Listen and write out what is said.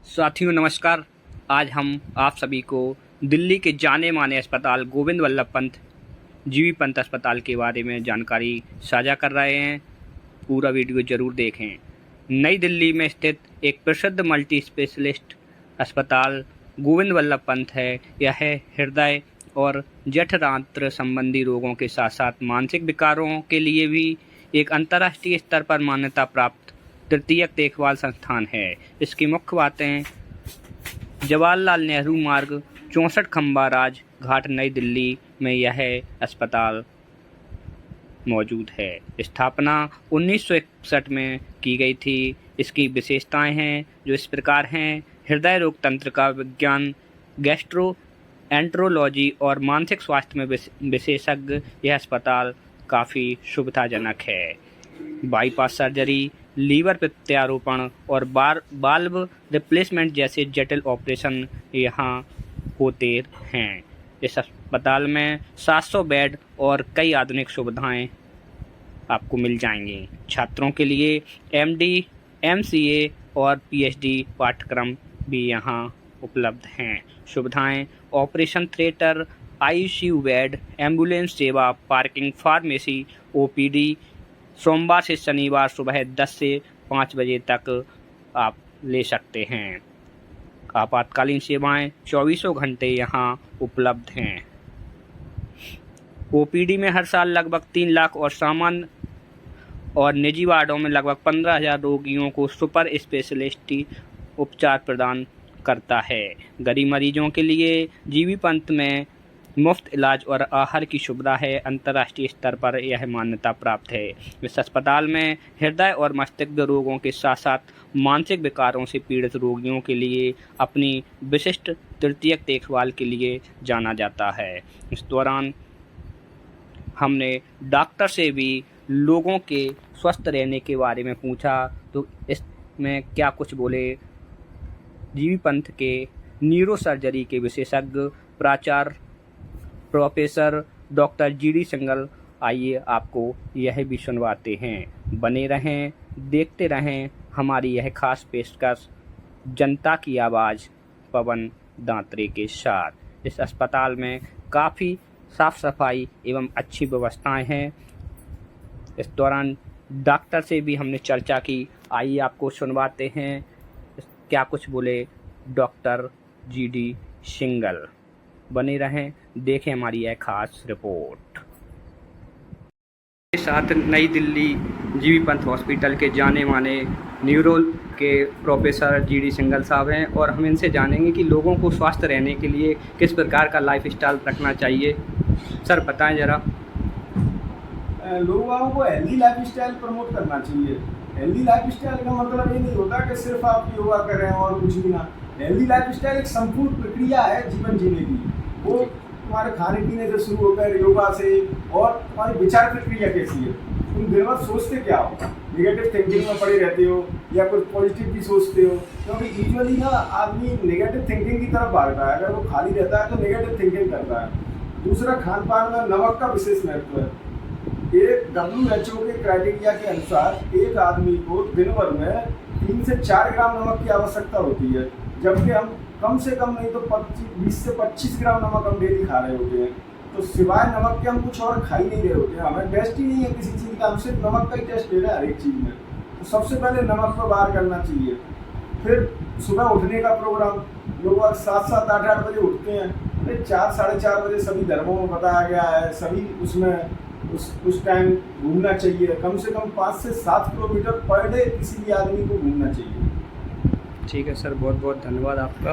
साथियों नमस्कार। आज हम आप सभी को दिल्ली के जाने माने अस्पताल गोविंद वल्लभ पंत जीवी पंत अस्पताल के बारे में जानकारी साझा कर रहे हैं। पूरा वीडियो ज़रूर देखें। नई दिल्ली में स्थित एक प्रसिद्ध मल्टी स्पेशलिस्ट अस्पताल गोविंद वल्लभ पंत है। यह हृदय और जठरांत्र संबंधी रोगों के साथ साथ मानसिक विकारों के लिए भी एक अंतर्राष्ट्रीय स्तर पर मान्यता प्राप्त तृतीयक देखभाल संस्थान है। इसकी मुख्य बातें: जवाहरलाल नेहरू मार्ग 64 खंबा राज घाट नई दिल्ली में यह अस्पताल मौजूद है। स्थापना 1961 में की गई थी। इसकी विशेषताएं हैं जो इस प्रकार हैं: हृदय रोग तंत्र का विज्ञान, गैस्ट्रोएंट्रोलॉजी और मानसिक स्वास्थ्य में विशेषज्ञ। यह अस्पताल काफ़ी सुविधाजनक है। बाईपास सर्जरी, लीवर प्रत्यारोपण और बाल्व रिप्लेसमेंट जैसे जटिल ऑपरेशन यहाँ होते हैं। इस अस्पताल में 700 बेड और कई आधुनिक सुविधाएं आपको मिल जाएंगी। छात्रों के लिए MD, MCA और PhD पाठ्यक्रम भी यहाँ उपलब्ध हैं। सुविधाएं: operation theatre, ICU bed, ambulance सेवा, पार्किंग, फार्मेसी, OPD। सोमवार से शनिवार सुबह 10 से 5 बजे तक आप ले सकते हैं। आपातकालीन सेवाएं 24 घंटे यहाँ उपलब्ध हैं। OPD में हर साल लगभग 3 लाख और सामान्य और निजी वार्डों में लगभग 15,000 रोगियों को सुपर स्पेशलिटी उपचार प्रदान करता है। गरीब मरीजों के लिए जीवी पंत में मुफ्त इलाज और आहार की सुविधा है। अंतर्राष्ट्रीय स्तर पर यह मान्यता प्राप्त है। इस अस्पताल में हृदय और मस्तिष्क रोगों के साथ साथ मानसिक विकारों से पीड़ित रोगियों के लिए अपनी विशिष्ट तृतीयक देखभाल के लिए जाना जाता है। इस दौरान हमने डॉक्टर से भी लोगों के स्वस्थ रहने के बारे में पूछा, तो इसमें क्या कुछ बोले जीवी पंत के न्यूरो सर्जरी के विशेषज्ञ प्राचार्य प्रोफेसर डॉक्टर GD सिंगल। आइए आपको यह भी सुनवाते हैं। बने रहें, देखते रहें हमारी यह खास पेशकश जनता की आवाज़ पवन दांतरे के साथ। इस अस्पताल में काफ़ी साफ़ सफाई एवं अच्छी व्यवस्थाएं हैं। इस दौरान डॉक्टर से भी हमने चर्चा की। आइए आपको सुनवाते हैं क्या कुछ बोले डॉक्टर GD सिंगल। बने रहें, देखें हमारी यह खास रिपोर्ट। के साथ नई दिल्ली जीवी पंत हॉस्पिटल के जाने माने न्यूरो के प्रोफेसर GD सिंगल साहब हैं और हम इनसे जानेंगे कि लोगों को स्वस्थ रहने के लिए किस प्रकार का लाइफ स्टाइल रखना चाहिए। सर बताएं ज़रा। लोगों को हेल्दी लाइफ स्टाइल प्रमोट करना चाहिए। हेल्दी लाइफ स्टाइल का मतलब ये नहीं होता कि सिर्फ आप योगा करें और कुछ भी ना। हेल्दी लाइफ स्टाइल एक संपूर्ण प्रक्रिया है जीवन जीने की। वो तुम्हारे खाने पीने से शुरू होकर योगा से, और तुम्हारी विचार प्रक्रिया कैसी है, तुम दिन भर सोचते क्या हो, नेगेटिव थिंकिंग में पड़े रहते हो या कुछ पॉजिटिव भी सोचते हो। क्योंकि यूजुअली ना आदमी नेगेटिव थिंकिंग की तरफ भागता है। अगर वो खाली रहता है तो नेगेटिव थिंकिंग करता है। दूसरा, खान पान में नमक का विशेष महत्व है। एक WHO के क्राइटेरिया के अनुसार एक आदमी को दिन भर में 3 से 4 ग्राम नमक की आवश्यकता होती है, जबकि हम कम से कम नहीं तो 20 से 25 ग्राम नमक हम डेली खा रहे होते हैं। तो सिवाय नमक के हम कुछ और खा ही नहीं रहे होते हैं। हमें टेस्ट ही नहीं है किसी चीज़ का, हम सिर्फ नमक का ही टेस्ट ले रहे हैं हर एक चीज़ में। तो सबसे पहले नमक को बाहर करना चाहिए। फिर सुबह उठने का प्रोग्राम, लोग 7-7, 8-8 बजे उठते हैं। अरे 4, साढ़े 4 बजे सभी धर्मों में बताया गया है। सभी उसमें उस टाइम घूमना चाहिए। कम से कम 5 से 7 किलोमीटर पर डे किसी भी आदमी को घूमना चाहिए। ठीक है सर, बहुत बहुत धन्यवाद आपका।